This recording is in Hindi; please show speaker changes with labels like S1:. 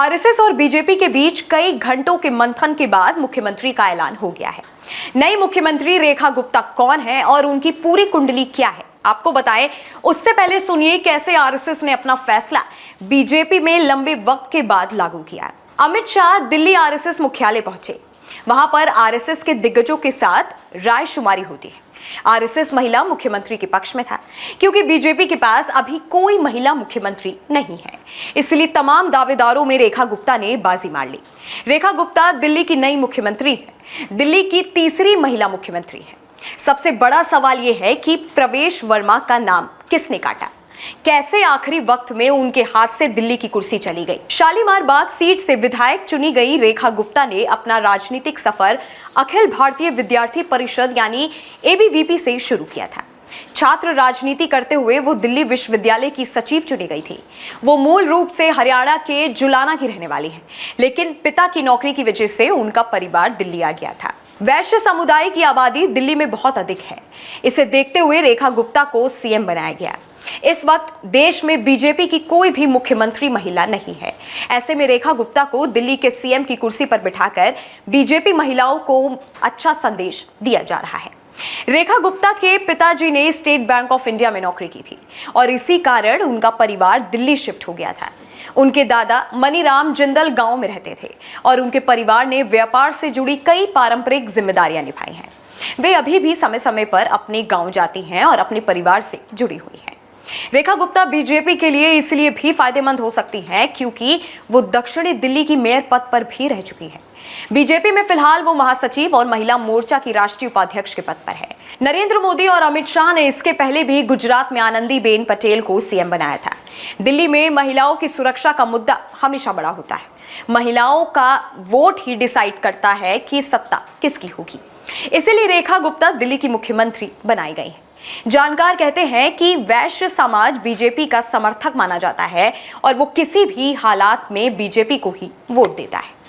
S1: आरएसएस और बीजेपी के बीच कई घंटों के मंथन के बाद मुख्यमंत्री का ऐलान हो गया है। नई मुख्यमंत्री रेखा गुप्ता कौन है और उनकी पूरी कुंडली क्या है, आपको बताएं उससे पहले सुनिए कैसे आरएसएस ने अपना फैसला बीजेपी में लंबे वक्त के बाद लागू किया। अमित शाह दिल्ली आरएसएस मुख्यालय पहुंचे। वहां पर आरएसएस के दिग्गजों के साथ रायशुमारी होती है। आरएसएस महिला मुख्यमंत्री के पक्ष में था क्योंकि बीजेपी के पास अभी कोई महिला मुख्यमंत्री नहीं है, इसलिए तमाम दावेदारों में रेखा गुप्ता ने बाजी मार ली। रेखा गुप्ता दिल्ली की नई मुख्यमंत्री है, दिल्ली की तीसरी महिला मुख्यमंत्री है। सबसे बड़ा सवाल यह है कि प्रवेश वर्मा का नाम किसने काटा, कैसे आखिरी वक्त में उनके हाथ से दिल्ली की कुर्सी चली गई। शालीमार बाग सीट से विधायक चुनी गई रेखा गुप्ता ने अपना राजनीतिक सफर अखिल भारतीय विद्यार्थी परिषद यानी एबीवीपी से शुरू किया था। छात्र राजनीति करते हुए वो दिल्ली विश्वविद्यालय की सचिव चुनी गई थी। वो मूल रूप से हरियाणा के जुलाना की रहने वाली है, लेकिन पिता की नौकरी की वजह से उनका परिवार दिल्ली आ गया था। वैश्य समुदाय की आबादी दिल्ली में बहुत अधिक है। इसे देखते हुए रेखा गुप्ता को सीएम बनाया गया। इस वक्त देश में बीजेपी की कोई भी मुख्यमंत्री महिला नहीं है। ऐसे में रेखा गुप्ता को दिल्ली के सीएम की कुर्सी पर बिठाकर बीजेपी महिलाओं को अच्छा संदेश दिया जा रहा है। रेखा गुप्ता के पिताजी ने स्टेट बैंक ऑफ इंडिया में नौकरी की थी और इसी कारण उनका परिवार दिल्ली शिफ्ट हो गया था। उनके दादा मनीराम जिंदल गांव में रहते थे और उनके परिवार ने व्यापार से जुड़ी कई पारंपरिक जिम्मेदारियां निभाई हैं। वे अभी भी समय समय पर अपने गांव जाती हैं और अपने परिवार से जुड़ी हुई हैं। रेखा गुप्ता बीजेपी के लिए इसलिए भी फायदेमंद हो सकती हैं क्योंकि वो दक्षिणी दिल्ली की मेयर पद पर भी रह चुकी हैं। बीजेपी में फिलहाल वो महासचिव और महिला मोर्चा की राष्ट्रीय उपाध्यक्ष के पद पर है। नरेंद्र मोदी और अमित शाह ने इसके पहले भी गुजरात में आनंदीबेन पटेल को सीएम बनाया था। दिल्ली में महिलाओं की सुरक्षा का मुद्दा हमेशा बड़ा होता है। महिलाओं का वोट ही डिसाइड करता है कि सत्ता किसकी होगी। इसीलिए रेखा गुप्ता दिल्ली की मुख्यमंत्री बनाई गई है। जानकार कहते हैं कि वैश्य समाज बीजेपी का समर्थक माना जाता है और वो किसी भी हालात में बीजेपी को ही वोट देता है।